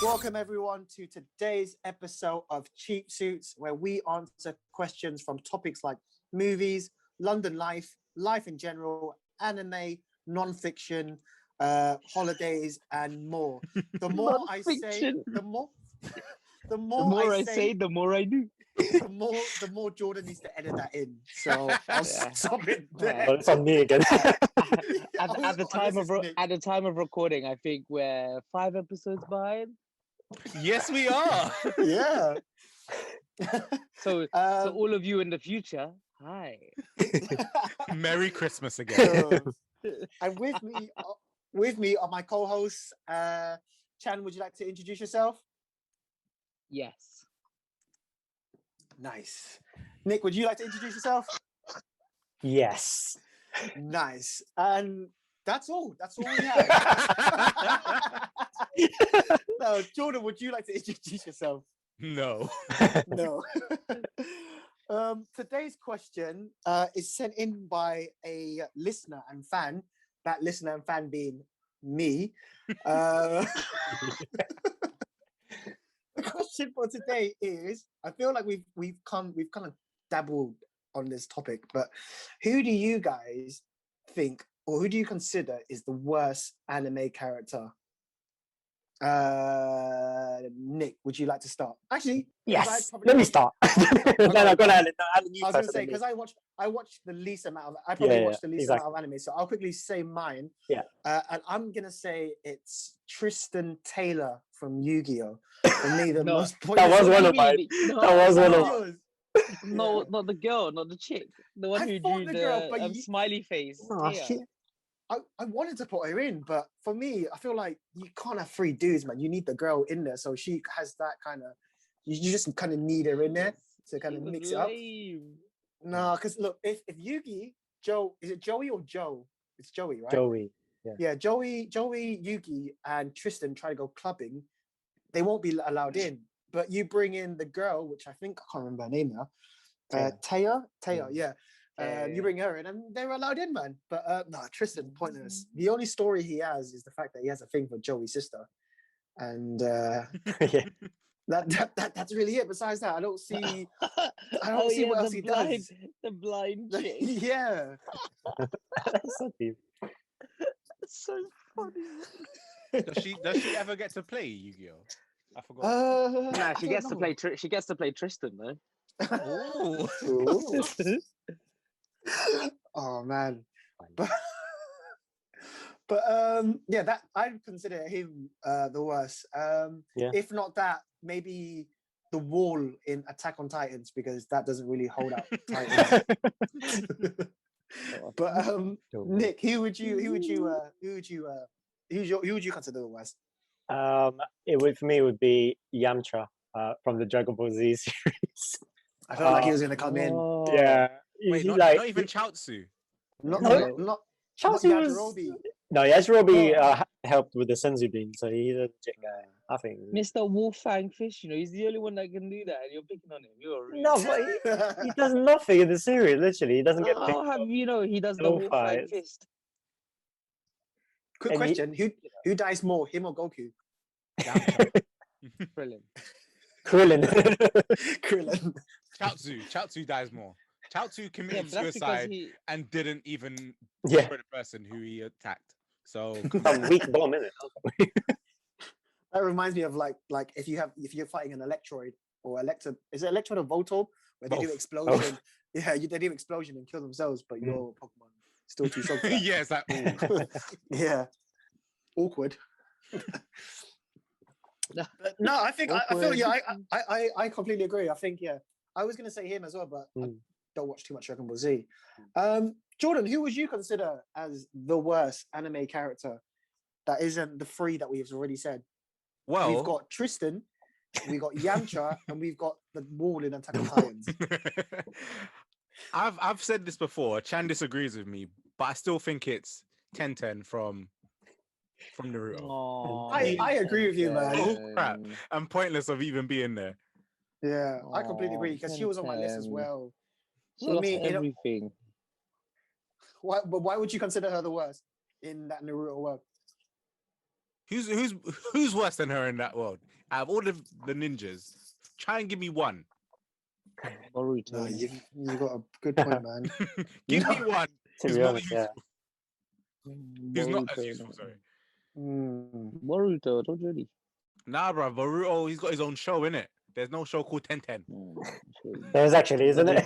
Welcome everyone to today's episode of Cheap Suits, where we answer questions from topics like movies, London life, life in general, anime, non-fiction, holidays, and more. The more I say, the more I say, the more I do. the more Jordan needs to edit that in. So I'll stop it there. Well, it's on me again. At the time of recording, I think we're 5 episodes behind. Yes, we are. Yeah. So all of you in the future, hi. Merry Christmas again. And with me are my co-hosts. Chan, would you like to introduce yourself? Yes. Nice. Nick, would you like to introduce yourself? Yes. Nice. And that's all. That's all we have. No, Jordan, would you like to introduce yourself? No. No. Today's question is sent in by a listener and fan. That listener and fan being me. The question for today is: I feel like we've kind of dabbled on this topic, but who do you guys think, or who do you consider is the worst anime character? Nick, would you like to start? Actually, yes. Let me start. No, go ahead. I was going to say, because I watched the least amount of. I probably watched the least amount of anime, so I'll quickly say mine. Yeah. And I'm gonna say it's Tristan Taylor from Yu-Gi-Oh. For me, the most pointless. That was one of mine. That was one of yours. No, not the girl, not the chick. The one who drew the smiley face. Oh, yeah. shit. I wanted to put her in, but for me, I feel like you can't have 3 dudes, man. You need the girl in there, so she has that kind of. You just kind of need her in there to kind of mix it up. No, because look, if Yugi, is it Joey or Joe? It's Joey, right? Joey. Yeah, Joey, Yugi, and Tristan try to go clubbing. They won't be allowed in. But you bring in the girl, which I think I can't remember her name now. Taya, yeah. You bring her in, and they're allowed in, man. But no, Tristan, pointless. The only story he has is the fact that he has a thing for Joey's sister, and that's really it. Besides that, I don't see what else he does. The blind chick. Yeah, That's so deep. That's so funny. Does she ever get to play Yu-Gi-Oh? I forgot. Nah, she gets to play. She gets to play Tristan though. Ooh. Oh man, but yeah, that I'd consider him the worst. If not that, maybe the wall in Attack on Titans, because that doesn't really hold out Titans. But Nick, who would you consider the worst? For me, it would be Yamcha from the Dragon Ball Z series. I felt like he was going to come in. Yeah. Wait, not even Chaozu. Not Chaozu was... Yajirobe. No, Yajirobe helped with the Senzu Bean, so he's a legit guy. I think. Mr. Wolfang Fish, he's the only one that can do that, and you're picking on him. You're rude. No, but he does nothing in the series. Literally, he doesn't get picked. How have you know he does the Wolfang Fist? Quick question: Who dies more, him or Goku? Krillin. Chaozu dies more. Chaozu committed suicide and didn't even for the person who he attacked. So a weak bomb, isn't it? That reminds me of like if you're fighting an Electroid or is it Electroid or Voltorb, where they do explosion? Yeah, they do explosion and kill themselves, but your Pokemon still too strong. Yeah, it's like yeah, awkward. No, I think I feel I completely agree. I think I was gonna say him as well, but I don't watch too much Dragon Ball Z. Jordan, who would you consider as the worst anime character that isn't the 3 that we've already said? Well, we've got Tristan, we've got Yamcha, and we've got the wall in Attack on Titans. I've said this before. Chan disagrees with me, but I still think it's Tenten from Naruto. Oh, I agree with you, man. Oh crap! I'm pointless of even being there. Yeah, I completely agree, because she was on my list as well. She lost everything. Why would you consider her the worst in that Naruto world? Who's worse than her in that world? Out of all of the ninjas, try and give me one. Boruto. No, you got a good point, man. Give me one. To Who's be more honest, yeah. useful. Who's not as useful? Sorry. Boruto, don't really. Nah, bro. Boruto, he's got his own show, innit? There's no show called 1010. There's actually, isn't it?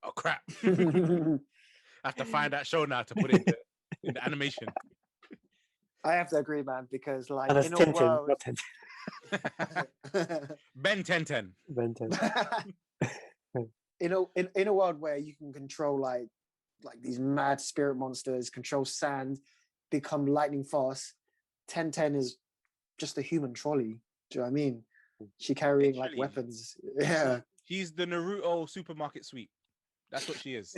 Oh crap! I have to find that show now to put it in the animation. I have to agree, man, because like And it's in a Tintin, world, not Tintin. Ben 1010. Ben 10. in a world where you can control like these mad spirit monsters, control sand, become lightning fast, 1010 is just a human trolley. Do you know what I mean? She carrying like Literally. weapons. Yeah. She's the Naruto supermarket sweep. That's what she is.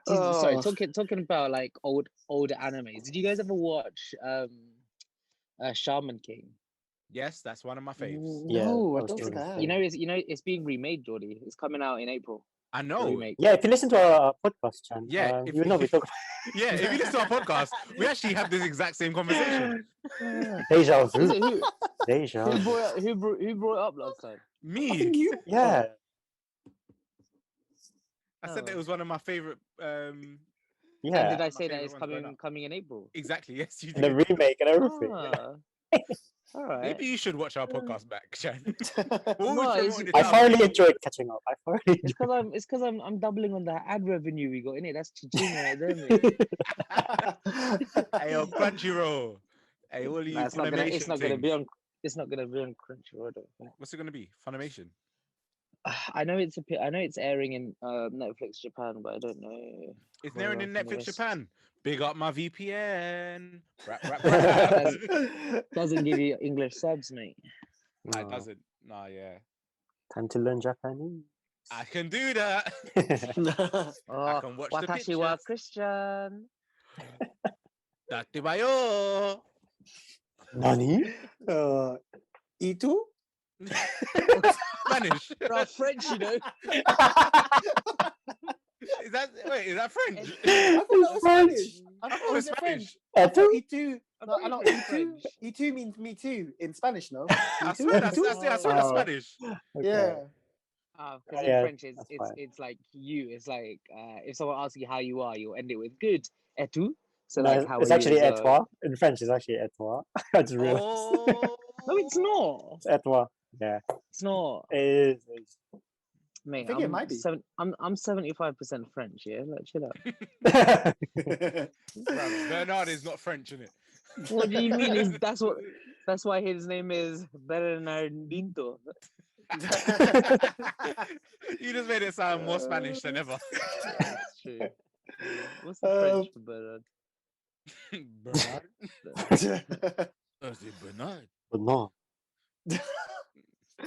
Sorry, talking about like older animes. Did you guys ever watch Shaman King? Yes, that's one of my faves. Yeah, No, I that was don't think I really have. It's being remade, Jordy. It's coming out in April. I The know. remake. Yeah, if you listen to our podcast, Chan, Yeah, you know we talk Yeah, if you listen to our podcast, we actually have this exact same conversation. Deja Is vu. it who? Deja Who vu. brought it up last time? Me. You. Yeah. I said that it was one of my favorite. And Yeah. did I My say that favourite it's ones growing up. coming in April? Exactly. Yes, you And the did. remake and everything. Ah, all right. Maybe you should watch our podcast back, Chan. No, I thoroughly enjoyed catching up. I thoroughly It's because I'm doubling on the ad revenue we got in it. That's ching right there, mate. Hey, yo, Crunchyroll. Hey, all you Nah, it's not gonna Funimation be things. it's not gonna be on Crunchyroll. I don't think. What's it gonna be? Funimation. I know it's airing in Netflix Japan, but I don't know. It's where airing in else in the Netflix West. Japan. Big up my VPN. Rap, rap, Does- rap. Doesn't give you English subs, mate. Nah, it No. doesn't. Nah, yeah. Time to learn Japanese. I can do that. Oh, can watch the Watashi wa pictures. Christian. Datebayo. Nani? Itu? Spanish. Bro, French, you know. Is that French? I thought that was French. Spanish. I thought it it was was Spanish. French. I thought Etu? Itu. No, I know pretty Itu. French. Itu means me too in Spanish, no? I Itu? swear that's Itu? Spanish. Okay. Yeah. Because Yeah, in French, that's it's fine. it's like you. It's like if someone asks you how you are, you'll end it with good. Et tu? So No, like how it's are actually you? et toi. In French, it's actually et toi. I just realized. Oh. No, it's not. It's et toi. Yeah. It's not. It is. Mate, think it might be. I'm 75% French. Yeah, like chill out. Bro, Bernard is not French, innit? What do you mean? That's why his name is Bernardinto. You just made it sound more Spanish than ever. That's true. What's the French for Bernard? Bernard? Bernard. But no.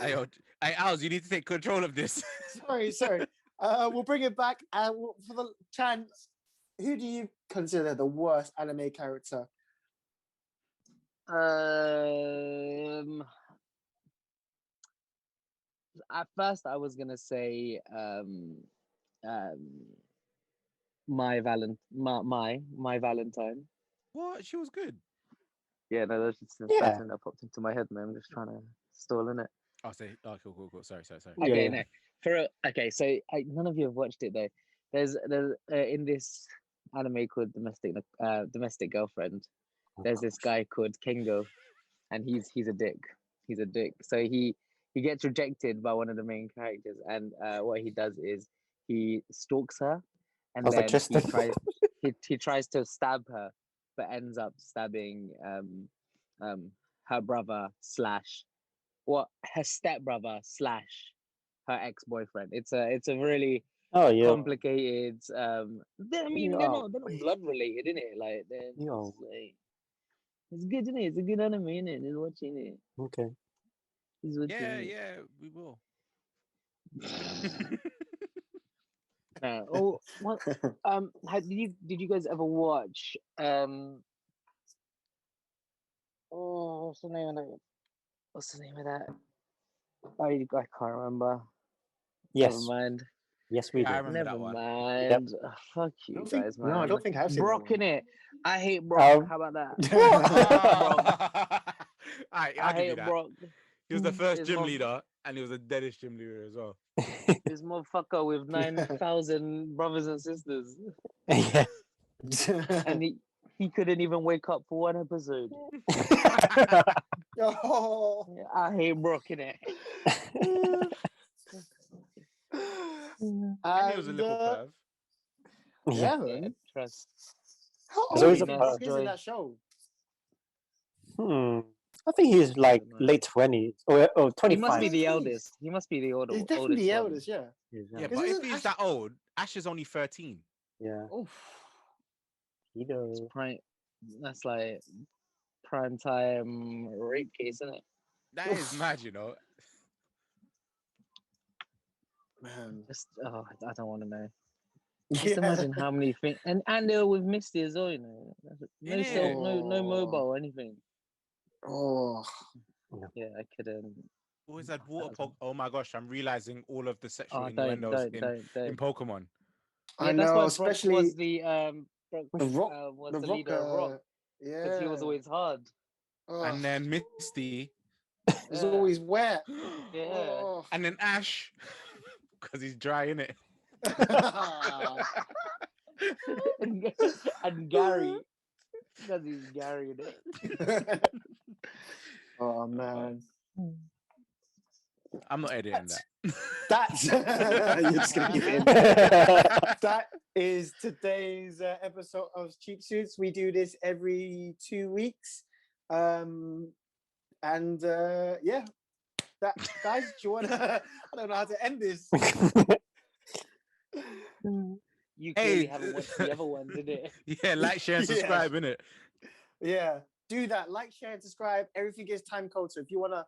Hey, Alz, you need to take control of this. Sorry. We'll bring it back. For the Chan, who do you consider the worst anime character? At first I was gonna say my Valentine. What? She was good. Yeah, no, that's just the Yeah. first thing that popped into my head, man. I'm just trying to stall in it. Oh, say, oh, cool. Sorry. Okay, Yeah. no. Okay, so none of you have watched it though. There's in this anime called Domestic Girlfriend. There's this guy called Kengo, and he's a dick. He's a dick. So he gets rejected by one of the main characters, and what he does is he stalks her, and I was like, then Tristan. he tries to stab her, but ends up stabbing her brother / her stepbrother / her ex-boyfriend. It's a really Oh, yeah. complicated. I mean, they're not blood related, innit? Like, it's good, innit? It's a good anime, innit? Just watching it. Okay. He's watching it. Yeah, we will. What? Did you guys ever watch? What's the name of that? What's the name of that? I can't remember. Yes. Never mind. Yes, we Yeah, I do. remember Never that one. mind. Fuck you guys, man. No, I don't think I've seen Brock that in it. I hate Brock. How about that? Alright, I I'll give you hate that. Brock. He was the first This gym mob- leader, and he was the deadest gym leader as well. This motherfucker with 9,000 brothers and sisters, Yeah. and he couldn't even wake up for one episode. Oh. I hate Brock in it. And he was a little And, perv. yeah, Yeah, man. trust. How There's old always is a Brock perv. is in that show? I think he's like late 20s or He 25. must be the Please. eldest. He must be the He's definitely the oldest eldest, yeah. Yeah, This but if isn't he's that old, Ash is only 13. Yeah. Oof. He does. one. That's like prime time rape case, isn't it? That is mad, you know. Man. Just I don't want to know. Just Yeah. imagine how many things, and they were with Misty as well, you know. No Innit? cell, no mobile or anything. Oh. Yeah, I couldn't. Always had water poke. Oh my gosh, I'm realizing all of the sexual Oh, innuendos don't. in Pokemon. I That's know, why especially Brock was the Brock, the Rock. was The the Rock, leader of Rock because yeah. he was always hard. And then Misty. It's Yeah. always wet. Yeah. Oh. And then Ash. Because he's dry, innit? and Gary because he's Gary in it. Oh man. I'm not editing that. That's you're just gonna keep it in. That is today's episode of Cheap Suits. We do this every 2 weeks. Yeah. That guys, do you wanna I don't know how to end this. You Hey. clearly haven't watched the other one, did it? Yeah, like, share, and Yeah. subscribe, innit? Yeah, do that. Like, share, and subscribe. Everything is time code. So if you want to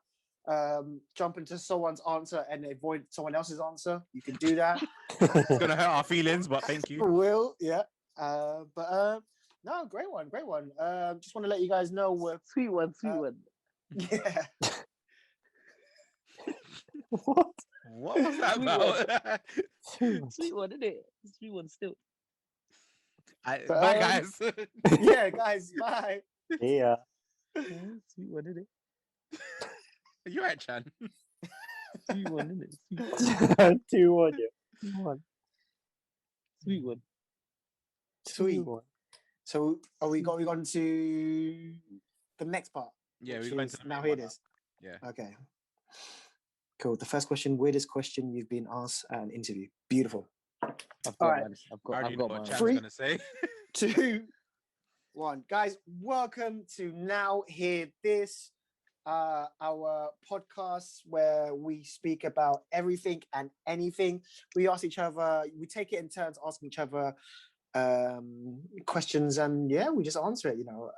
jump into someone's answer and avoid someone else's answer, you can do that. It's going to hurt our feelings, but thank you. Will, yeah. No, great one. Just want to let you guys know we're Sweet one. yeah. What? What was that about? Sweet one, isn't it? Sweet one still. Bye, guys. Yeah, guys, bye. Yeah. Sweet one, isn't it? You're right, Chan. Sweet one, isn't it? 2-1, yeah. 2-1. Sweet one. Sweet. 2-1. So are we gone to the next part? Yeah, which we're going is to the now main here one it is. Yeah. Okay. Cool. The first question, weirdest question you've been asked at an interview. Beautiful. I've All got right. one. I I've already know got what mine. Chan's Free. going to say. 2, 1. Guys, welcome to Now Hear This, our podcast where we speak about everything and anything. We ask each other, we take it in turns asking each other questions, and yeah, we just answer it, you know.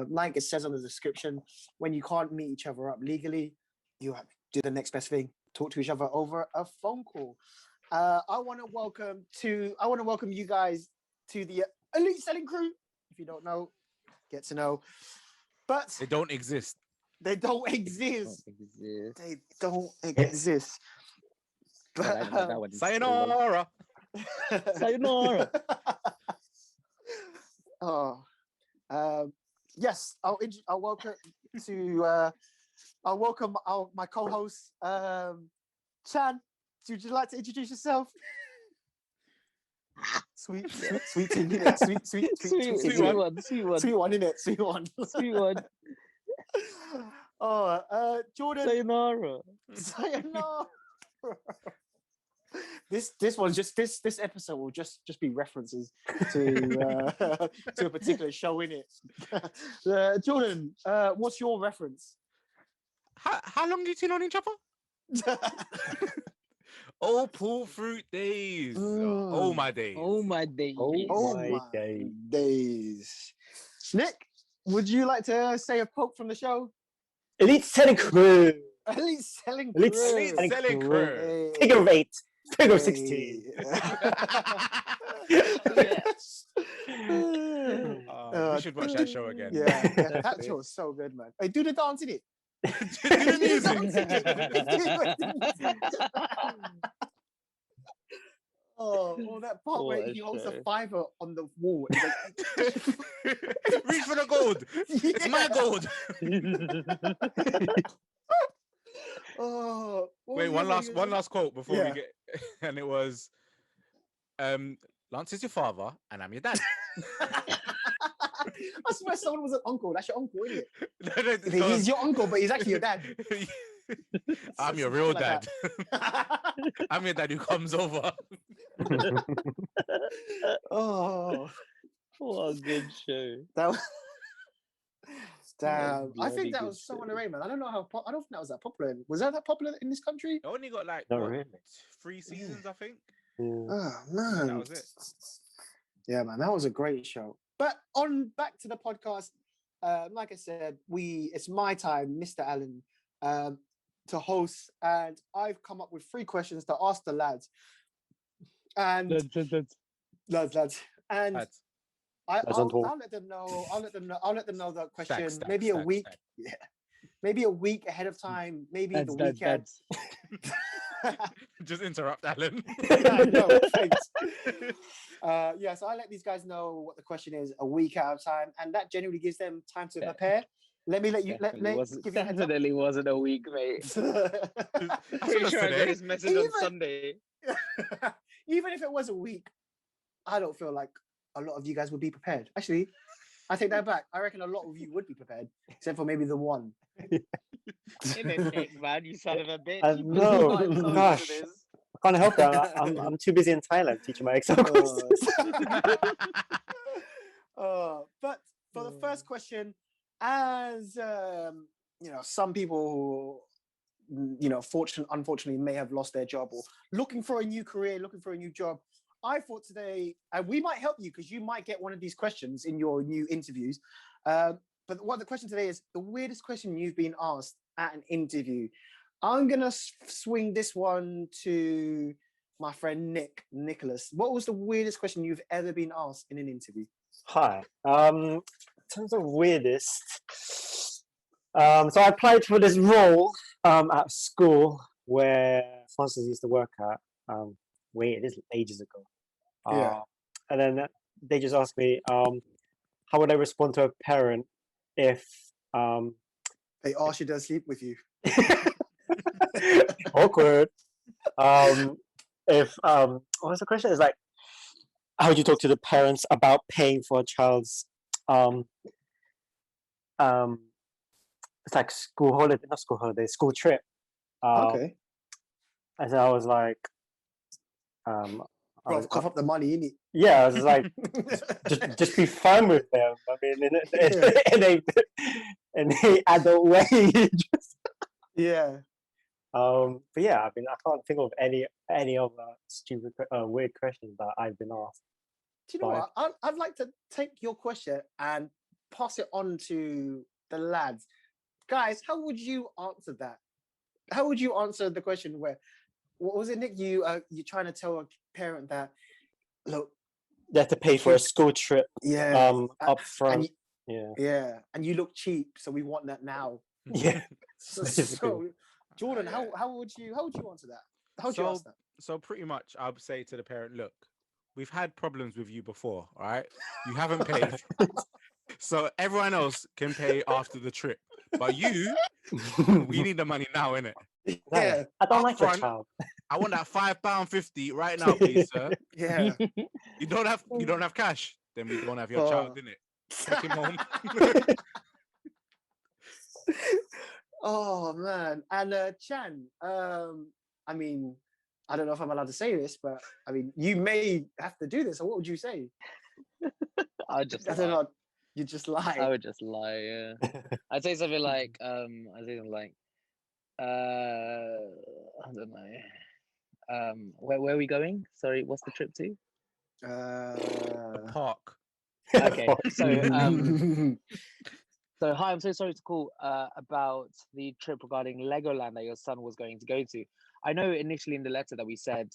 Like it says on the description, when you can't meet each other up legally, you have to do the next best thing, talk to each other over a phone call. I want to welcome you guys to the Elite Selling Crew. If you don't know, get to know. But They don't exist. they don't exist. Exist. They don't exist. Yeah, But that one is Sayonara. Sayonara. Yes, I'll welcome to I'll welcome my co-host Chan. Would you like to introduce yourself? Sweet thing, innit? Sweet one. Sweet one, innit? Sweet one. Sweet one. Jordan. Sayonara. This one's just this episode will just be references to to a particular show, innit? Jordan, what's your reference? How long do you two known each other? Oh, pull fruit days. Oh, my days. Oh my days. Oh my days. Nick, would you like to say a quote from the show? Elite Selling Crew. Elite Selling Elite Crew. Selling Crew. Hey. Figure of 8. Figure of Hey. 16. We should watch that show again. Yeah, that show was so good, man. Hey, do the dance in it. Do the music. Oh, that part What where a he holds a show. fiver on the wall. And he's Reach for the gold. It's my Yeah. gold. Oh, what Wait, was the other one last quote before we Yeah. get, and it was, Lance is your father, and I'm your dad. I swear someone was an uncle. That's your uncle, isn't it? No, no, it goes, He's your uncle, but he's actually your dad. I'm your Some real shit like dad. that. I'm your dad who comes over. Oh, What a good show. that was. What a Damn, I bloody think that good was so show. underrated, man. I don't know how. I don't think that was that popular. Was that popular in this country? It only got like Not what, really. 3 seasons, I think. Yeah. Oh And man, that was it. Yeah, man, that was a great show. But on back to the podcast. Like I said, it's my time, Mr. Allen, to host, and I've come up with 3 questions to ask the lads. And lads, and Lads. I'll let them know. I'll let them know the question. Maybe a week. Stack. Yeah, maybe a week ahead of time. Maybe the weekend. Dads. Just interrupt Alan. No, thanks. Yeah, so I let these guys know what the question is a week at a time, and that generally gives them time to Yeah. prepare. Let me let you give you a heads up. Definitely wasn't a week, mate. That's Pretty what sure I got today. this message on Sunday. Even if it was a week, I don't feel like a lot of you guys would be prepared. Actually, I take that back. I reckon a lot of you would be prepared, except for maybe the one. In a dick, man, you son of a bitch. I You put know. my phone Gosh. to this. I can't help that. I'm too busy in Thailand teaching my Excel courses. But for the first question, as some people who, unfortunately may have lost their job or looking for a new career, looking for a new job, I thought today, and we might help you because you might get one of these questions in your new interviews. But what the question today is the weirdest question you've been asked at an interview. I'm gonna swing this one to my friend Nicholas. What was the weirdest question you've ever been asked in an interview? Hi. In terms of weirdest, so I applied for this role at school where Francis used to work at. It is ages ago. Yeah. And then they just asked me, how would I respond to a parent if They asked you to sleep with you. awkward. If what was the question? It's like, how would you talk to the parents about paying for a child's it's like school trip. Okay. And so I was like, Bro, cough up the money, innit? yeah, I was like, just be fun with them. I mean, in a adult way. Yeah. But yeah, I mean, I can't think of any other stupid, weird questions that I've been asked. Do you know what? I'd like to take your question and pass it on to the lads. Guys, how would you answer that? How would you answer the question where, what was it, Nick? You're trying to tell a parent that, look, They have to pay for a school trip. yeah, up front. and Yeah. and you look cheap, so we want that now. Yeah. So Jordan, how would you answer that? How would you ask that? So pretty much, I would say to the parent, look, we've had problems with you before, all right? You haven't paid. So everyone else can pay after the trip. But you, we need the money now, innit? Yeah, I don't like your Upfront. child. I want that £5.50 right now, please, sir. yeah. You don't have cash, then we don't have your child, innit? Take him home. Oh man, and Chan, I mean, I don't know if I'm allowed to say this, but I mean, you may have to do this. So what would you say? I don't lie. know. You just lie. I would just lie. Yeah. I'd say something like, I don't know. Where are we going? Sorry, what's the trip to? The park. Okay, so hi, I'm so sorry to call about the trip regarding Legoland that your son was going to go to. I know initially in the letter that we said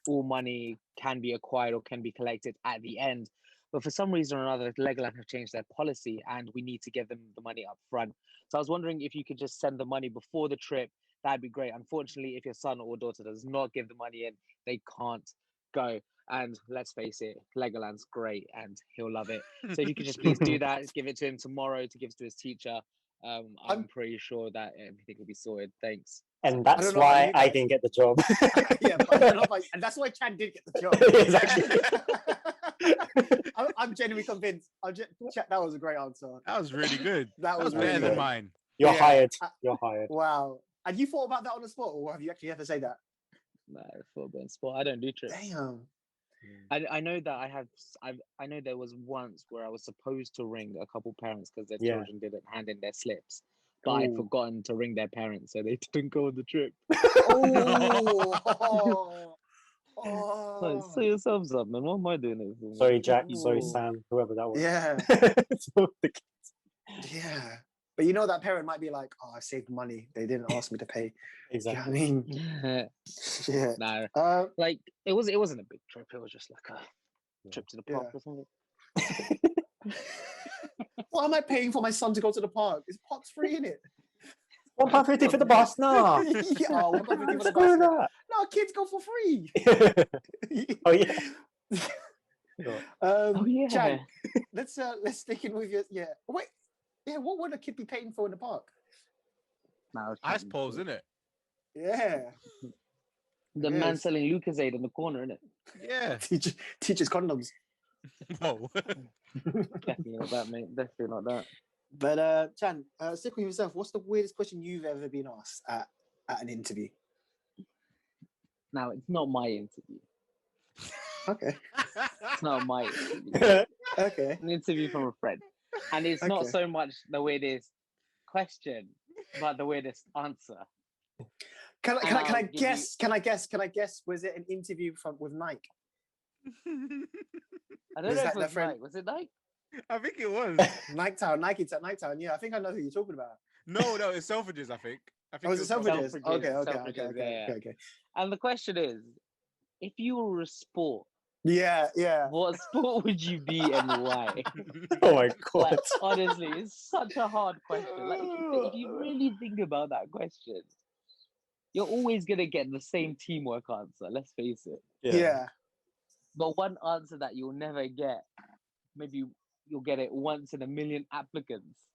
all money can be acquired or can be collected at the end, but for some reason or another, Legoland have changed their policy and we need to give them the money up front. So I was wondering if you could just send the money before the trip. That'd be great. Unfortunately, if your son or daughter does not give the money in, they can't go. And let's face it, Legoland's great and he'll love it. So if you could just please do that, give it to him tomorrow to give to his teacher. I'm pretty sure that everything will be sorted. Thanks. And I that's don't know about why you I guys. didn't get the job. Yeah, but I don't know about, and that's why Chan did get the job. Exactly. I'm genuinely convinced. That was a great answer. That was really good. That That was was better really than good. mine. You're Yeah. hired. You're hired. Wow. And you thought about that on the spot, or have you actually had to say that? No, football and sport. I don't do trips. Damn. I know that I know there was once where I was supposed to ring a couple parents because their Yeah. children didn't hand in their slips, but I'd Ooh. forgotten to ring their parents, so they didn't go on the trip. Oh. Like, say yourselves up, man. What am I doing it for? Sorry, Jack. Sorry, Ooh. Sam. Whoever that was. Yeah. So the Yeah. But you know that parent might be like, oh, I saved money. They didn't ask me to pay. Exactly. You know what I mean? Yeah. No, like it wasn't a big trip. It was just like a trip to the park Yeah. or something. Why am I paying for my son to go to the park? Is park's free, innit? £1.50 for the bus. No. Yeah, oh, £1.50 for the Screw bus. that. No, kids go for free. Oh yeah. Oh yeah. Chan, let's stick in with your Wait, what would a kid be paying for in the park? No, I suppose, isn't it? Yeah, the it man is. selling Lucasade in the corner, innit? Yeah. teachers condoms. Whoa. Definitely not that, mate. Definitely not that. But Chan, stick with yourself. What's the weirdest question you've ever been asked at an interview? Now it's not my interview. Okay. It's not my interview. Okay. An interview from a friend, and it's not Okay. so much the weirdest question, but the weirdest answer. Can I give guess? Can I guess? Was it an interview with Nike? I don't Was know that if it the was friend- Nike. Was it Nike? I think it was. Nike Town. Yeah, I think I know who you're talking about. No, it's Selfridges, I think. Oh, is it Selfridges? Selfridges. Okay. Yeah. And the question is, if you were a sport, Yeah. what sport would you be and why? Oh my god. Like, honestly, it's such a hard question. Like, if you really think about that question, you're always gonna get the same teamwork answer. Let's face it. Yeah. But one answer that you'll never get, maybe you'll get it once in a million applicants.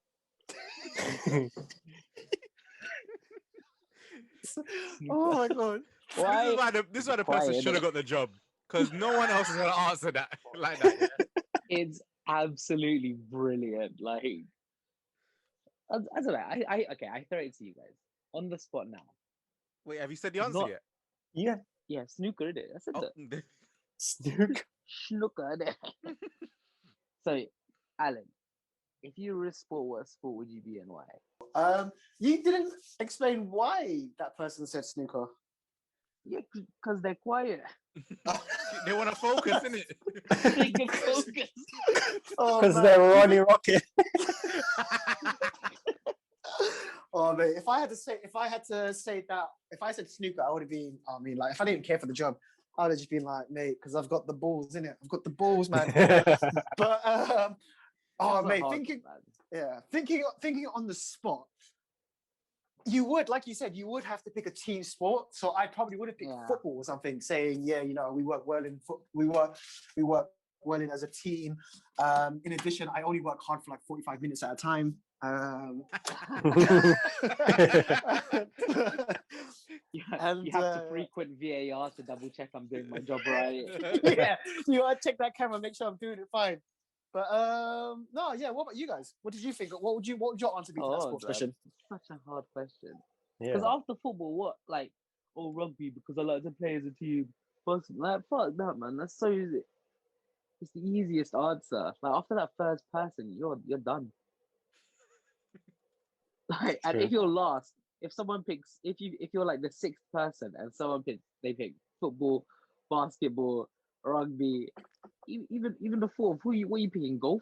Oh my god. Why? This is why the Quiet, person should have innit? got the job. Because no one else is going to answer that like that. It's absolutely brilliant. Like, I don't know. I throw it to you guys on the spot now. Wait, have you said the answer Not- yet? Yeah. Yeah, snooker, innit? I said Oh, that. Snook. Snooker, innit? So, Alan, if you were a sport, what sport would you be and why? You didn't explain why that person said snooker. Yeah, because they're quiet. they want to focus, innit? They can focus. Oh, Because man. they're Ronnie Rocket. Oh mate, if I had to say that, if I said snooker, I would have been. I mean, like, if I didn't care for the job, I would have just been like, mate, because I've got the balls in it. I've got the balls, man. But oh That's mate, a hard thinking one, thinking on the spot, you would, like you said, you would have to pick a team sport. So I probably would have picked Yeah. football or something, saying, yeah, you know, we work well in we work well in as a team. In addition, I only work hard for like 45 minutes at a time. You And, have to frequent VAR to double check I'm doing my job right. yeah, you gotta check that camera, make sure I'm doing it fine. But no, yeah. What about you guys? What did you think? What would your answer be to that sports man, question? such a hard question. Yeah. Because after football, what rugby because I like to play as a team. But like fuck that, man. That's so easy. It's the easiest answer. Like after that first person, you're done. Like, and if True. you're last, if someone picks, if you're like the sixth person and someone they pick football, basketball, rugby, even the fourth, what are you picking? Golf?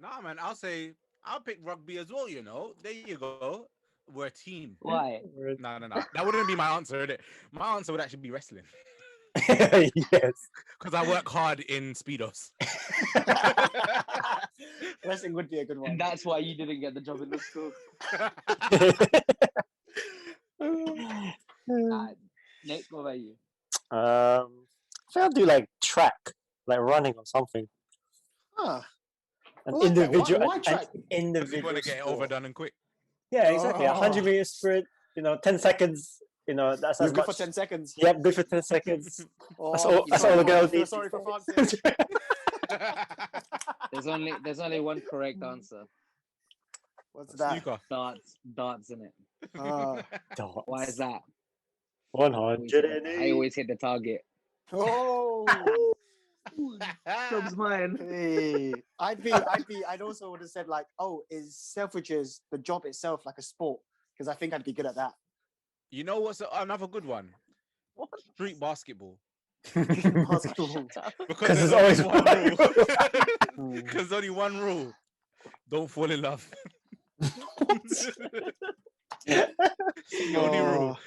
Nah, man, I'll pick rugby as well, you know. There you go. We're a team. Why? No. That wouldn't be my answer, innit? My answer would actually be wrestling. Yes. Because I work hard in Speedos. Wrestling would be a good one. And that's why you didn't get the job in the school. Nick, what about you? think I'll do like track, like running or something. Huh. An I like that. individual, Why an track? You individual want to get it sport. overdone and quick. Yeah, exactly. A 100-meter sprint. 10 seconds. That's You're as good much. for 10 seconds. Yep, good for 10 seconds. That's Oh, all. That's all the girls feel need. sorry for Francis. There's only one correct answer. What's that? Snooker. Darts in it. Why is that? 100. I always hit the target. Oh. Job's mine. Hey. I'd also would have said like, oh, is Selfridges the job itself like a sport? Because I think I'd be good at that. You know what's another good one? What? Street basketball. Basketball. Because there's there's always one rule. Hmm. Because there's only one rule. Don't fall in love. It's the only rule.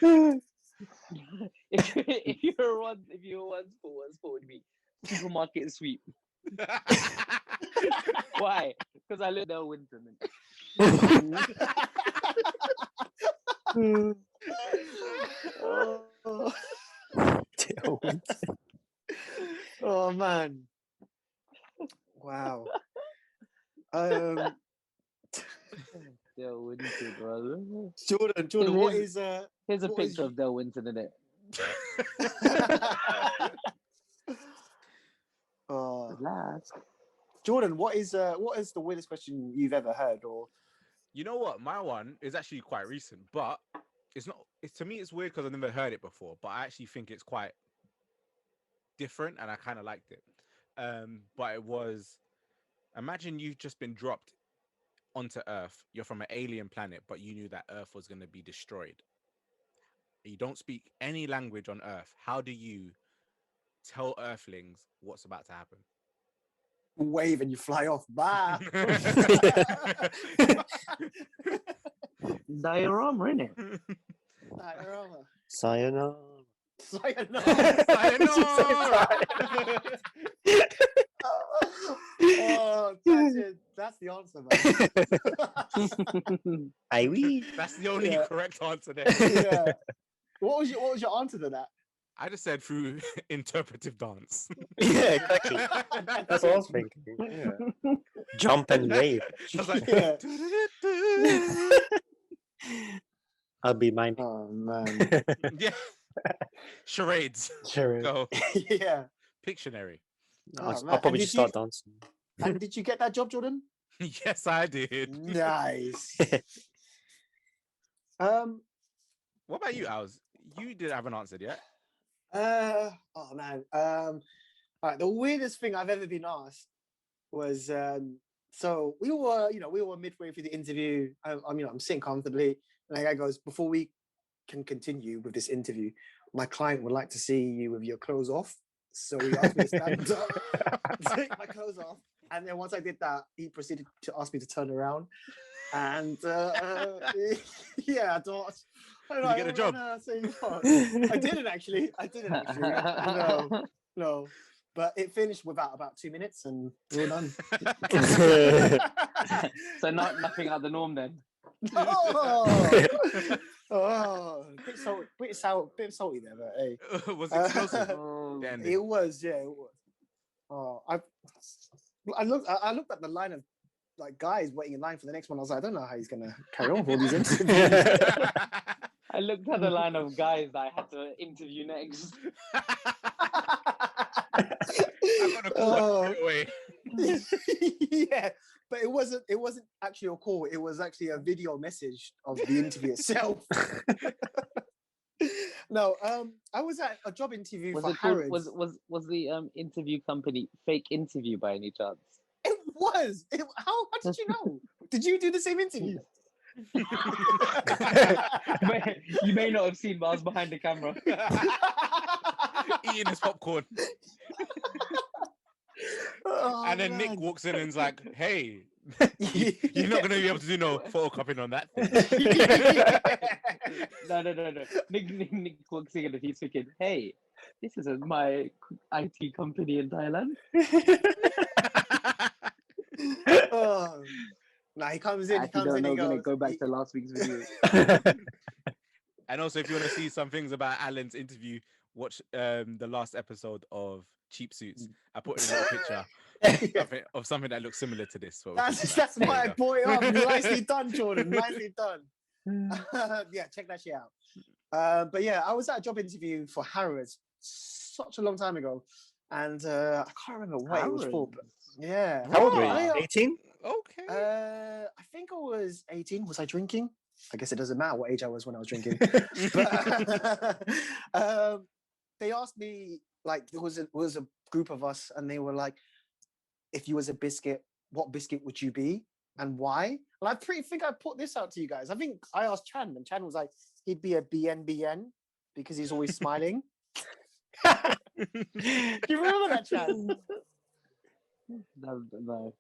if you were one sport, what sport would be supermarket sweep? Why? Because I live there Winton. Oh man. Wow. Del Winton, brother. Jordan, what is Here's a what is picture of Del Winton in it. Relax. Jordan, what is the weirdest question you've ever heard? Or You know what? My one is actually quite recent, but it's not. It's to me, it's weird because I've never heard it before. But I actually think it's quite different, and I kind of liked it. But it was, imagine you've just been dropped onto Earth. You're from an alien planet, but you knew that Earth was going to be destroyed. You don't speak any language on Earth. How do you tell Earthlings what's about to happen? wave and you fly off. Bye. Diorama, innit? Diorama. Sayonara. Sayonara. Oh, that's the answer, man. I will. That's the only Yeah. correct answer there. Yeah. What was your answer to that? I just said through interpretive dance. Yeah, exactly. That's what I was thinking. Yeah. Jump and wave. I was like, Yeah. I'll be mine. Oh man. yeah. Charades. Sure. Go. Yeah. Pictionary. Oh, I'll man. probably And just start dancing. And did you get that job, Jordan? Yes, I did. Nice. What about you, Als? You haven't answered yet. Oh man. All right. The weirdest thing I've ever been asked was so we were midway through the interview. I'm sitting comfortably, and the guy goes, "Before we can continue with this interview, my client would like to see you with your clothes off." So he asked me to stand up, take my clothes off, and then once I did that, he proceeded to ask me to turn around. And yeah, I don't Did you get the job? I didn't actually. No. But it finished without about 2 minutes, and we were done. So nothing out of the norm then. Bit salty there, but hey. Was it explosive? Oh, The ending. It was, yeah, it was. Oh, I looked at the line of like guys waiting in line for the next one. I was like, I don't know how he's gonna carry on with all these interviews. I looked at the line of guys that I had to interview next. I'm gonna call that straight away. Yeah, but it wasn't actually a call. It was actually a video message of the interview itself. No, I was at a job interview Was for it called, Harrods. was the interview company Fake Interview by any chance? It was. How did you know? Did you do the same interview? You may not have seen, but I was behind the camera. Eating his popcorn. Oh, And then Nick man. walks in and's like, hey, you're not going to be able to do no photocopying on that thing. No. Nick walks in and he's thinking, hey, this is my IT company in Thailand. Oh. Nah, he comes in. I actually don't He know. goes, Gonna go back to last week's video. And also, if you want to see some things about Alan's interview watch the last episode of Cheap Suits, I put in a little picture of something that looks similar to this. That's why I brought it up. Nicely done, Jordan. Nicely done. Yeah, check that shit out. But yeah, I was at a job interview for Harrods such a long time ago, and I can't remember what it was for. But yeah, How old were Wow. you? 18? Okay. I think I was 18. Was I drinking? I guess it doesn't matter what age I was when I was drinking. But, they asked me, like, there was a group of us, and they were like, if you was a biscuit, what biscuit would you be and why? And I think I put this out to you guys. I think I asked Chan, and Chan was like, he'd be a BNBN because he's always smiling. Do you remember that, Chan? No.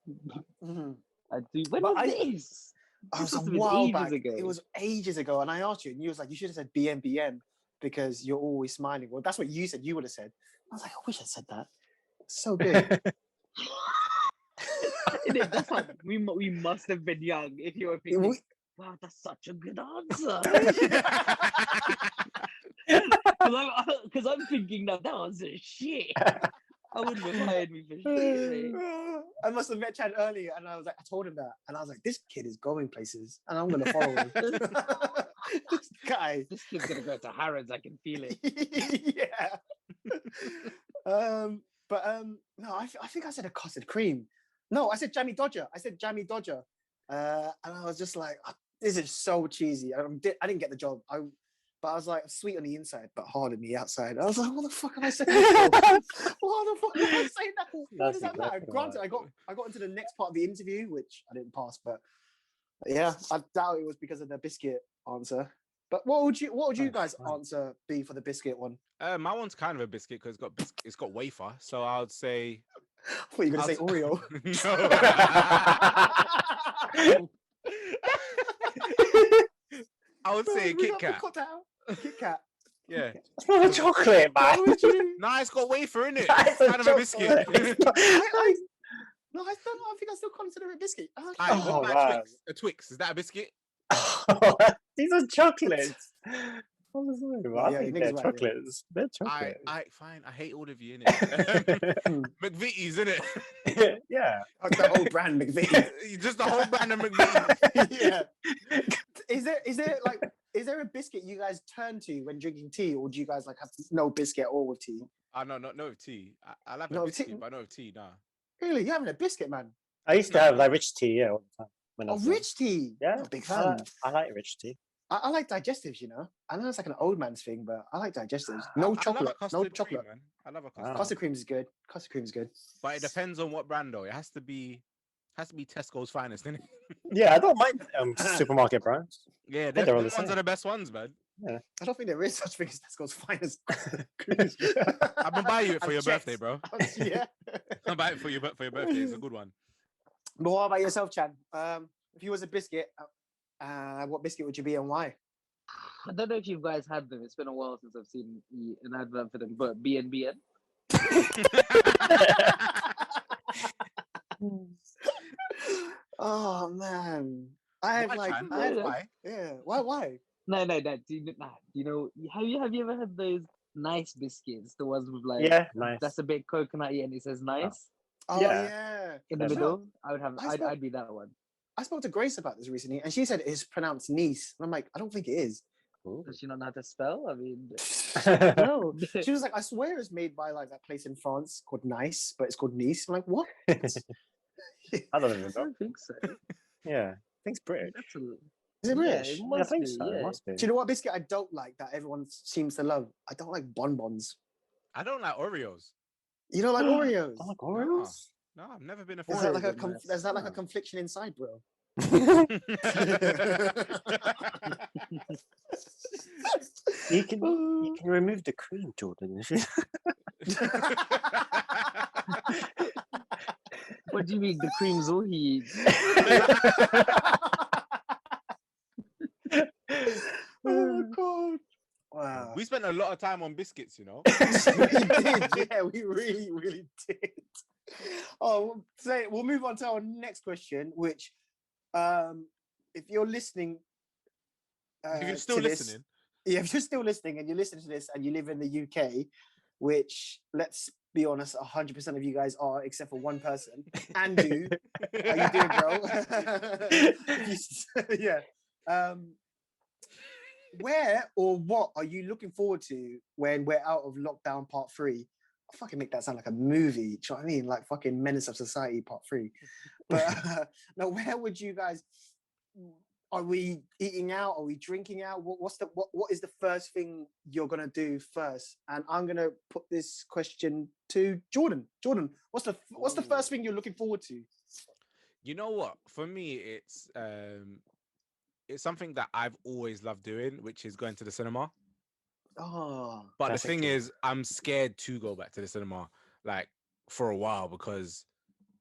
Mhm. I do. When But was this? I was This a must have been while ages back. ago. It was ages ago, and I asked you, and you was like, you should have said BNBN because you're always smiling. Well, that's what you said. You would have said. I was like, I wish I said that. So good. That's like, we must have been young if you were thinking, wow, that's such a good answer. Because I'm thinking that answer is shit. I wouldn't have hired me for shit. I must have met Chan earlier, and I was like, I told him that, and I was like, this kid is going places, and I'm gonna follow him. This guy. This kid's gonna go to Harrods. I can feel it. Yeah. No, I think I said a custard cream. No, I said Jammy Dodger. And I was just like, this is so cheesy. I didn't get the job. But I was like, sweet on the inside, but hard on the outside. I was like, what the fuck am I saying this for? What the fuck am I saying that for? What does that matter? exactly Granted, right. I got into the next part of the interview, which I didn't pass, but yeah, I doubt it was because of the biscuit answer. But what would you guys answer be for the biscuit one? My one's kind of a biscuit because it's got wafer. So I would say. I thought you were gonna say Oreo. No. I would say Kit Kat. Kit Kat. Yeah. It's not a chocolate, man. Nah, it's got wafer in it. It's It's kind of a biscuit. No, I think I still consider it a biscuit. Alright, what Oh, about wow. Twix? A Twix, is that a biscuit? These are chocolates. What was that? I Yeah, think niggas they're right, yeah. chocolates. They're chocolates. Fine. I hate all of you, innit? McVitie's, innit? Yeah, the whole brand McVitie. Just the whole brand of McVitie. Yeah. Is there a biscuit you guys turn to when drinking tea, or do you guys like have no biscuit at all with tea? No, with tea. I'll have No a with tea? biscuit, but no with tea, nah. Really, you having a biscuit, man? I used to have like rich tea, yeah, all the time. When I Oh, was young. rich tea. Yeah, I'm a big fan. I like rich tea. I like digestives, you know. I know it's like an old man's thing, but I like digestives. I No love a chocolate. No custard chocolate. cream, man. I love a Wow. custard. Custard cream is good. But it depends on what brand though. It has to be Tesco's finest, innit? Yeah, I don't mind supermarket brands. Yeah, they're them all the ones same. are the best ones, man. I don't think there is such thing as Tesco's finest. I'm gonna buy you it for I've your checked. birthday, bro. Yeah. I'll buy it for your birthday. It's a good one. But what about yourself, Chan? If you was a biscuit, what biscuit would you be and why? I don't know if you guys had them. It's been a while since I've seen an advert for them, but BNBN. Oh man, I had Why, like, Chan? I had, Why? yeah. Why? No. Do you know? Have you ever had those nice biscuits? The ones with like Yeah, nice. that's a bit coconutty and it says nice Oh Yeah. yeah. in the That's middle. I would have. I smell- I'd be that one. I spoke to Grace about this recently, and she said it's pronounced Nice. And I'm like, I don't think it is. Does she not know how to spell? I mean, No. She was like, I swear it's made by like that place in France called Nice, but it's called Nice. I'm like, what? I don't even I know. don't think so. Yeah, I think it's British. That's a, Is it British? Yeah, it Yeah, I must think be, so. It yeah. must be. Do you know what biscuit I don't like that everyone seems to love? I don't like bonbons. I don't like Oreos. You don't like Oreos? Oh, like Oreos? No, I've never been a fan. Is that Oreos like are nice. there's that like a Oh. confliction inside, bro? You can remove the cream, Jordan. What do you mean? The cream's all he eats. Oh god! Wow. We spent a lot of time on biscuits, you know. We did, yeah, we really did. Oh, so we'll move on to our next question, which, if you're listening, If you're still to this- listening, if you're still listening and you're listening to this and you live in the UK, which let's be honest, 100% of you guys are, except for one person. Andrew, how you doing, bro? Yeah. Where or what are you looking forward to when we're out of lockdown part 3? I'll fucking make that sound like a movie. Do you know what I mean? Like fucking Menace of Society part 3. But now, where would you guys? Are we eating out? Are we drinking out? What is the first thing you're gonna do first? And I'm gonna put this question to Jordan. Jordan, what's the first thing you're looking forward to? You know what? For me, it's something that I've always loved doing, which is going to the cinema. Oh, but the thing is, I'm scared to go back to the cinema, like for a while, because.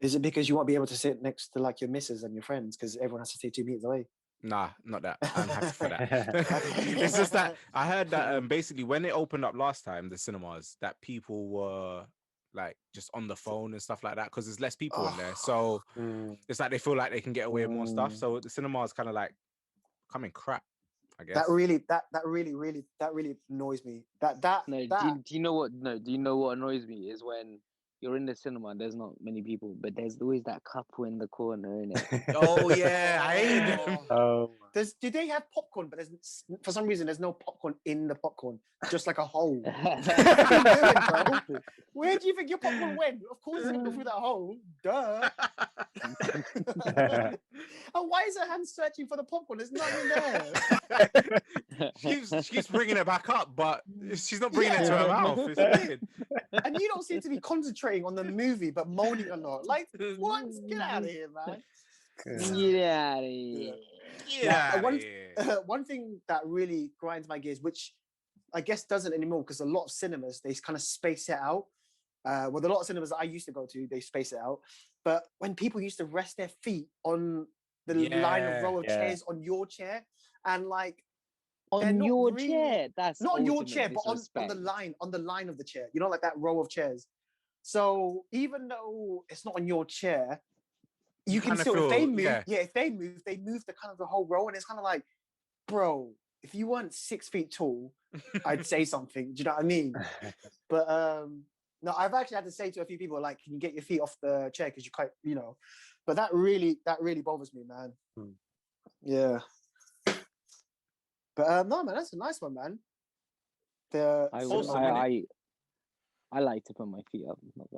Is it because you won't be able to sit next to like your missus and your friends because everyone has to stay 2 meters away? Nah, not that. I'm happy for that. It's just that I heard that basically when it opened up last time, the cinemas, that people were like just on the phone and stuff like that because there's less people in there. So it's like they feel like they can get away with more stuff. So the cinema is kind of like coming crap, I guess. That really annoys me. Do you know what? No, do you know what annoys me is when you're in the cinema and there's not many people, but there's always that couple in the corner, innit? Oh yeah, I hate them. Oh. Do they have popcorn? But there's for some reason there's no popcorn in the popcorn, just like a hole. What are you doing, bro? Where do you think your popcorn went? Of course it's gonna go through that hole. Duh. And why is her hand searching for the popcorn? There's nothing there. She keeps bringing it back up, but she's not bringing it to her mouth. It's weird. And you don't seem to be concentrating on the movie, but moaning a lot. Like, what? Get out of here, man. Get out of here. One thing that really grinds my gears, which I guess doesn't anymore, because a lot of cinemas, they kind of space it out. A lot of cinemas that I used to go to, they space it out. But when people used to rest their feet on the line of row of chairs on your chair, and like on your chair, that's not on your chair, but on the line of the chair. You know, like that row of chairs. So even though it's not on your chair, you can still, if they move, they move the kind of the whole row, and it's kind of like, bro, if you weren't 6 feet tall, I'd say something. Do you know what I mean? But no, I've actually had to say to a few people, like, can you get your feet off the chair because you quite, you know. But that really bothers me, man. Yeah. But no, man, that's a nice one, man. I like to put my feet up. Not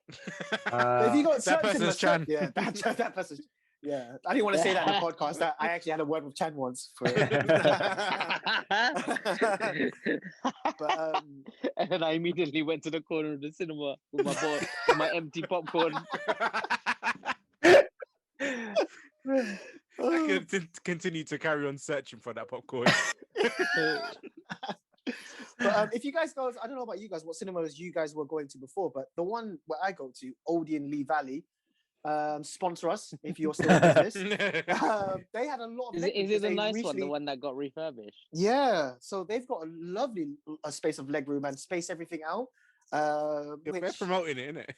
if you got that person's Chan. Yeah, that person. Yeah, I didn't want to say that in the podcast. That I actually had a word with Chan once. But and then I immediately went to the corner of the cinema with my board, with my empty popcorn. I can continue to carry on searching for that popcorn. But if you guys go, I don't know about you guys, what cinemas you guys were going to before, but the one where I go to, Odeon Lee Valley, sponsor us if you're still in business. They had a lot of. Is it the nice one, the one that got refurbished? Yeah, so they've got a lovely space of leg room and space everything out. They're promoting it, innit?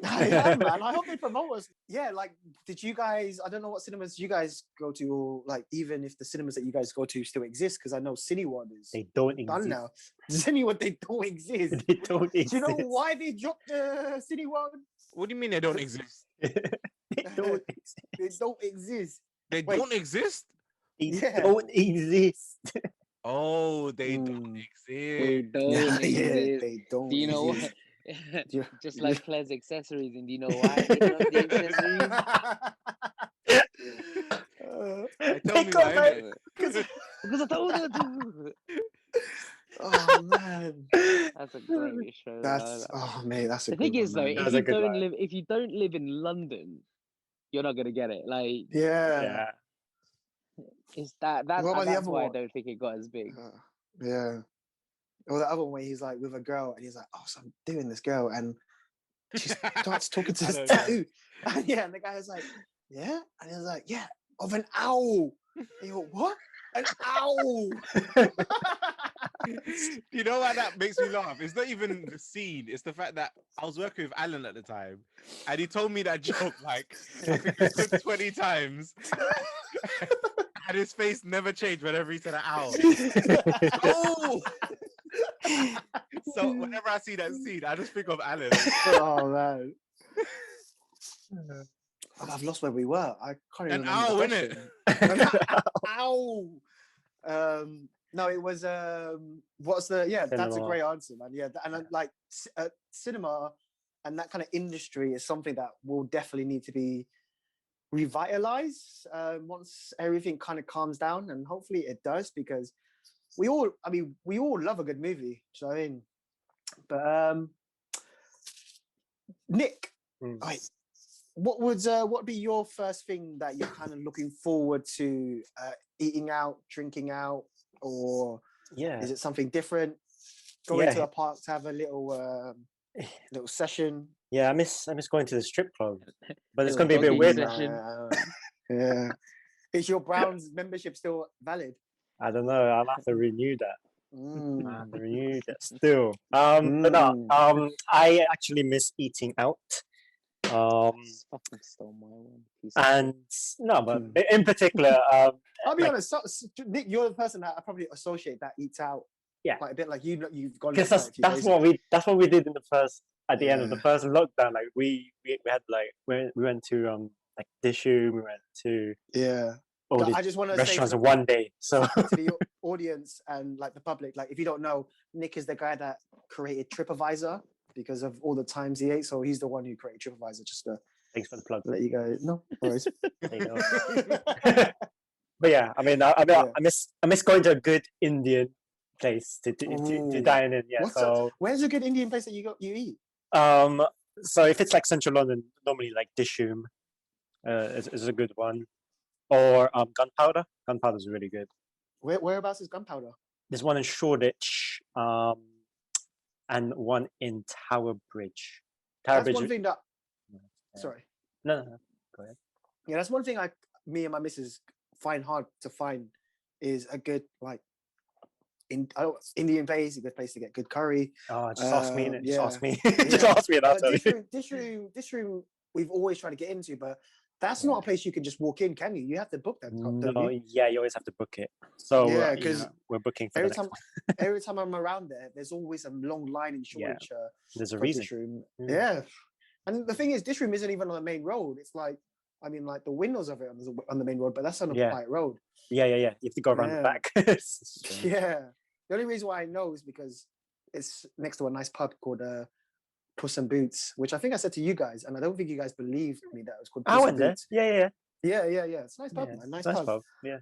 Yeah, man. I hope they promote us. Yeah, like, did you guys? I don't know what cinemas you guys go to, or like even if the cinemas that you guys go to still exist, because I know Cineworld is they don't exist done now. Cineworld, they don't exist. They don't exist. Do you know why they dropped Cineworld? What do you mean they don't exist? They don't exist. They don't exist. They don't exist? They don't exist. Oh, they don't exist. They don't exist. They don't. Do you know exist. what? Just like Claire's accessories, and do you know why they don't the accessories? Tell me why. Because I told her to. Oh man, that's a great show. Mate, that's a. The good thing is though, one, if you don't live in London, you're not gonna get it. Like yeah. It's that's why I don't think it got as big. Yeah. Or the other one where he's like with a girl and he's like, oh, so I'm doing this girl, and she starts talking to this tattoo. And and the guy was like, yeah? And he was like, yeah, of an owl. And you go, what? An owl. You know why that makes me laugh? It's not even the scene. It's the fact that I was working with Alan at the time, and he told me that joke like I think it was 20 times. And his face never changed whenever he said an owl. Oh! So whenever I see that scene, I just think of Alan. Oh man. I've lost where we were. I can't even An remember owl, the innit? question. Ow. No, it was what's the that's a Cinema. great answer, man. Yeah, and like cinema and that kind of industry is something that will definitely need to be revitalized once everything kind of calms down, and hopefully it does, because we all love a good movie. So I mean, but Nick, right, what would be your first thing that you're kind of looking forward to eating out, drinking out, or is it something different? Going to a park to have a little session. Yeah, I miss going to the strip club, but it's gonna be a bit weird now. Yeah. Is your Browns membership still valid? I don't know. I'll have to renew that. I have to renew that still. But no. I actually miss eating out. Fucking stole my one. And no, but in particular, I'll be honest, Nick, you're the person that I probably associate that eats out. Yeah, quite a bit. Like you've gone. Because that's what we did in the first. At the end of the first lockdown, like we had like we went to like Dishu, we went to all these I just want to restaurants say in one day. So to the audience and like the public, like if you don't know, Nick is the guy that created TripAdvisor because of all the times he ate. So he's the one who created TripAdvisor. Just to thanks for the plug. Let you go. No worries. There you go. But yeah, I mean, I miss going to a good Indian place to dine in. Yeah. Where's a good Indian place that you eat? So if it's like Central London, normally like Dishoom is a good one, or Gunpowder. Gunpowder is really good. Whereabouts is Gunpowder? There's one in Shoreditch, and one in Tower Bridge. That's one thing that. Sorry. No, go ahead. Yeah, that's one thing me and my missus find hard to find is a good like. Indian place, a good place to get good curry. Oh, just ask me. Just ask me. Yeah. Just ask me. That's This room, we've always tried to get into, but that's not a place you can just walk in, can you? You have to book that. No, yeah, you always have to book it. So because we're booking for every time I'm around there, there's always a long line in Shoreditch. There's a reason. This room. Yeah, and the thing is, this room isn't even on the main road. It's like, I mean, like the windows of it on the main road, but that's on a quiet road. Yeah. You have to go around the back. Yeah. The only reason why I know is because it's next to a nice pub called Puss and Boots, which I think I said to you guys, and I don't think you guys believed me that it was called Puss and Boots. Yeah. Yeah. It's a nice pub, man. Nice pub. Yeah.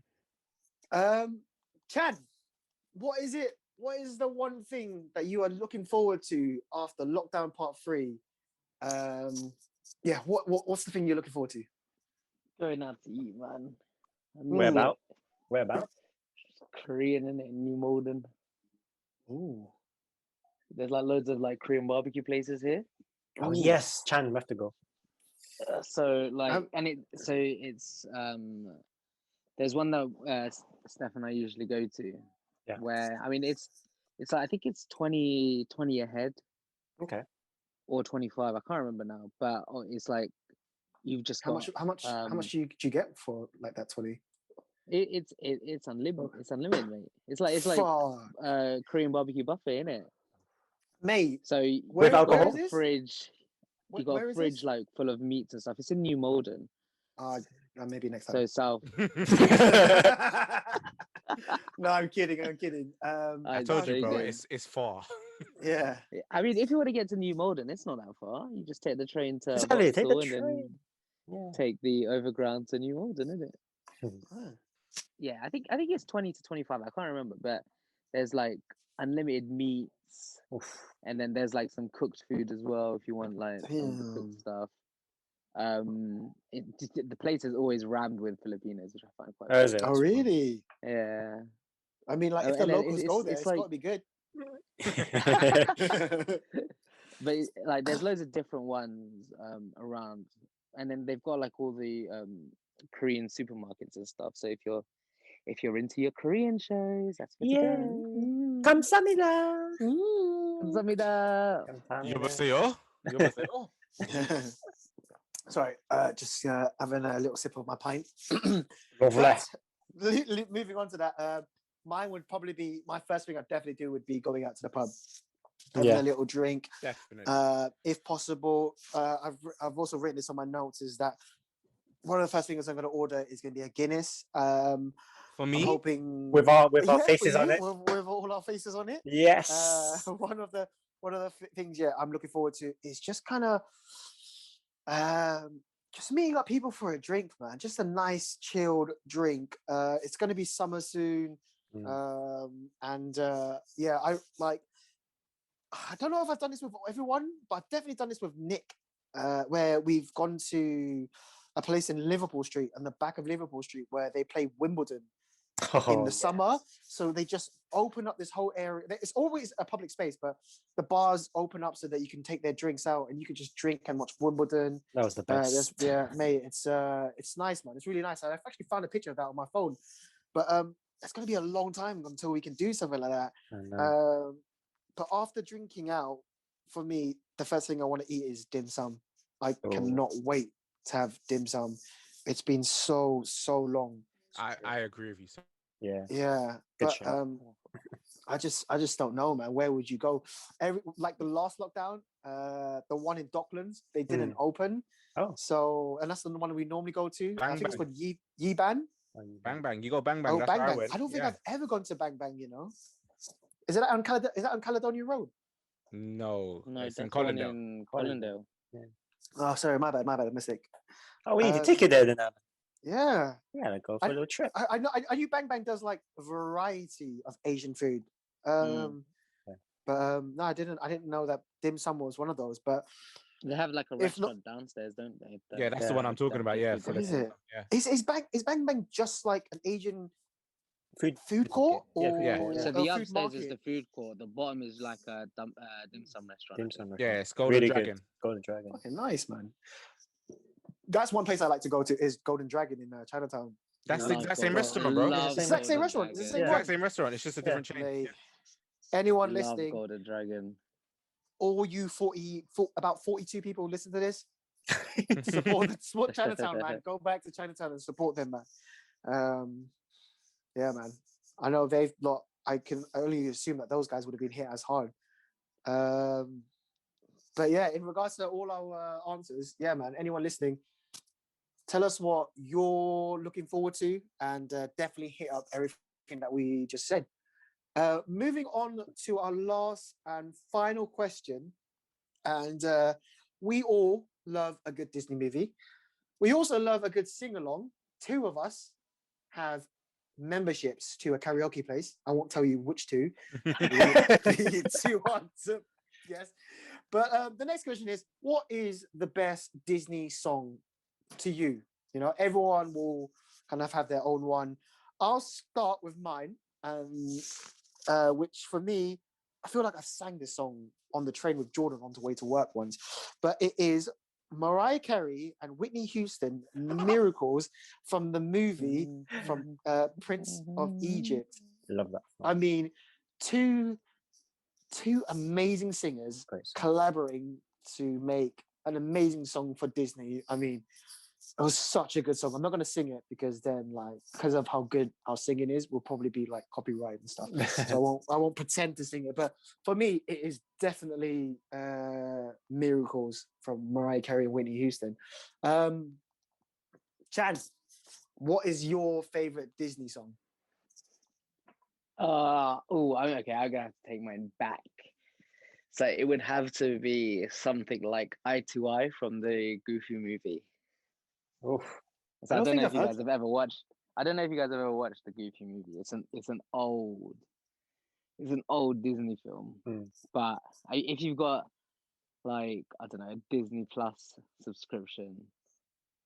Chad, what is it? What is the one thing that you are looking forward to after lockdown part 3? What's the thing you're looking forward to? Going out to eat, man. Whereabout? Korean in New Malden. Ooh. There's like loads of like Korean barbecue places here. Oh yes, Chan, we have to go. So like, it's there's one that Steph and I usually go to. Yeah. Where I mean it's like I think it's 20 a head. Okay. Or 25, I can't remember now. But it's like you've just how much do you get for like that 20? It's unlimited. It's unlimited, mate. It's like Korean barbecue buffet, isn't it, mate? So with alcohol, fridge. You got a fridge like full of meats and stuff. It's in New Malden. Maybe next time. So south. No, I'm kidding. I told you, bro. It's far. Yeah. I mean, if you want to get to New Malden, it's not that far. You just take the train to take the Vauxhall train. and then take the overground to New Malden, isn't it? Yeah, I think it's 20 to 25. I can't remember, but there's like unlimited meats, and then there's like some cooked food as well if you want like some of the cooked stuff. The place is always rammed with Filipinos, which I find quite cool. Oh, really? Yeah. I mean, like if the locals go there, it's got to be good. But like, there's loads of different ones around, and then they've got like all the Korean supermarkets and stuff. So if you're into your Korean shows, that's where to go. 감사합니다. 감사합니다. 여보세요? Sorry, just having a little sip of my pint. moving on to that, mine would probably be my first thing I'd definitely do would be going out to the pub, having a little drink, Definitely. if possible. I've also written this on my notes is that one of the first things I'm going to order is going to be a Guinness. For me, I'm hoping with our for faces on you, it. with all our faces on it. Yes. One of the things I'm looking forward to is just kind of just meeting up people for a drink, man. Just a nice chilled drink. It's going to be summer soon, and I don't know if I've done this with everyone, but I've definitely done this with Nick, where we've gone to a place in Liverpool Street, on the back of Liverpool Street, where they play Wimbledon in the summer. So they just open up this whole area. It's always a public space, but the bars open up so that you can take their drinks out and you can just drink and watch Wimbledon. That was the best. Mate, it's nice, man. It's really nice. I've actually found a picture of that on my phone, but it's going to be a long time until we can do something like that. But after drinking out, for me, the first thing I want to eat is dim sum. I cannot wait to have dim sum. It's been so long. I agree with you. Yeah. But I just don't know, man. Where would you go? Like the last lockdown, the one in Docklands, they didn't open. So, and that's the one we normally go to. I think it's called Yeban. Bang Bang. You go Bang Bang. Oh, That's Bang where I Bang. went. I don't think I've ever gone to Bang Bang. You know, is that on Caledonia Road? No, it's in that's one Collindale. in Collindale. Oh, sorry, my bad, mistake. Oh, we need to take you there then, Alan. Yeah. Yeah, go for a little trip. I know Bang Bang does like a variety of Asian food. But no, I didn't know that dim sum was one of those. But they have like a restaurant downstairs, don't they? Yeah, that's the one I'm talking about. Yeah, what is it? Yeah. Is Bang Bang just like an Asian food court? So the upstairs market? is the food court. The bottom is like a dim sum restaurant. Yeah, it's Golden Really Dragon. good. Golden Dragon. Okay, nice, man. That's one place I like to go to is Golden Dragon in Chinatown. That's the exact same restaurant, bro. Exact same restaurant. It's the same exact same restaurant. It's just a different chain. Mate, anyone Love listening? Golden Dragon. All you about 42 people listen to this. support Chinatown, man. Go back to Chinatown and support them, man. Yeah, man. I know they've not. I can only assume that those guys would have been hit as hard. But yeah, in regards to all our answers, yeah, man. Anyone listening, tell us what you're looking forward to, and definitely hit up everything that we just said. Moving on to our last and final question, and we all love a good Disney movie. We also love a good sing-along. Two of us have memberships to a karaoke place. I won't tell you which two. The two answer, yes. But the next question is, what is the best Disney song to you? You know, everyone will kind of have their own one. I'll start with mine, which for me, I feel like I've sang this song on the train with Jordan on the way to work once, but it is Mariah Carey and Whitney Houston, Miracles, from the movie from Prince of Egypt. Love that. I mean, two amazing singers collaborating to make an amazing song for Disney. I mean, it was such a good song. I'm not going to sing it because of how good our singing is, we'll probably be like copyright and stuff. So I won't pretend to sing it. But for me, it is definitely Miracles from Mariah Carey and Whitney Houston. Chan, what is your favorite Disney song? Okay, I'm gonna have to take mine back. So it would have to be something like Eye to Eye from the Goofy movie. Oof. So I don't know if you guys have ever watched. I don't know if you guys have ever watched the Goofy movie. It's an old Disney film. But if you've got like, I don't know, a Disney Plus subscription,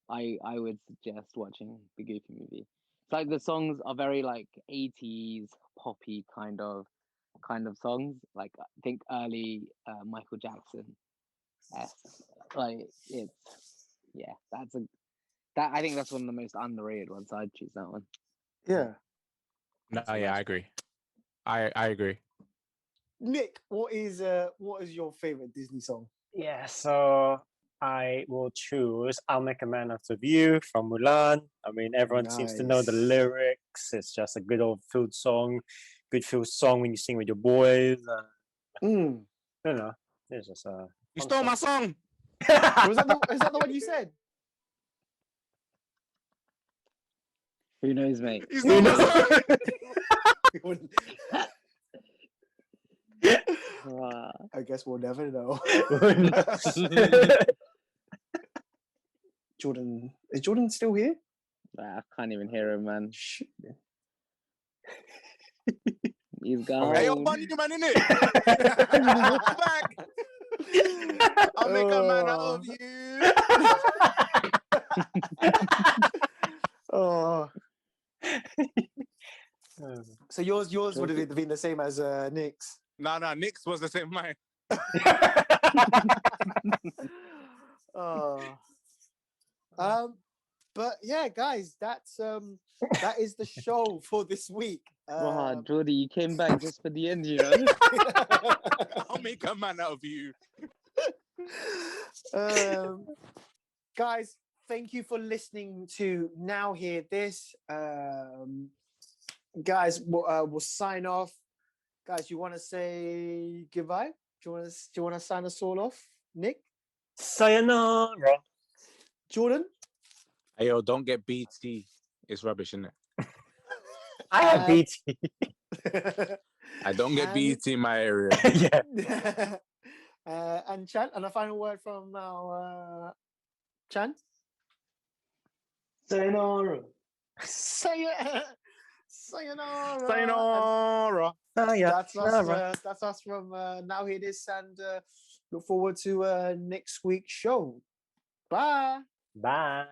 I would suggest watching the Goofy movie. It's like the songs are very like 80s poppy kind of songs. Like I think early Michael Jackson. Like I think that's one of the most underrated ones. I'd choose that one. Yeah. No, yeah, I agree. I agree. Nick, what is your favorite Disney song? Yeah, so I will choose I'll Make a Man Out of You from Mulan. I mean, everyone seems to know the lyrics. lyrics. It's just a good old field song, good field song when you sing with your boys. I don't know. It's just You stole my song. Is that the one you said? Who knows, mate? You stole my song. Wow. I guess we'll never know. Jordan, is Jordan still here? I can't even hear him, man. Shit. He's gone. Hey, yo, bunny man, innit? Back. I'll make a man out of you. Oh. So yours would have been the same as Nick's. No, Nick's was the same mine. Oh. But yeah, guys, that is the show for this week. Wow, Jordy, you came back just for the end, you know? I'll make a man out of you. Guys, thank you for listening to Now Hear This. Guys, we'll sign off. Guys, you want to say goodbye? Do you want to sign us all off, Nick? Sayonara. Jordan? Hey, yo, don't get BT. It's rubbish, isn't it? I have BT. I don't get BT in my area. Yeah. And Chan, and a final word from now, Chan? Sayonara. Sayonara. Sayonara. That's us from Now Hear This, and look forward to next week's show. Bye. Bye.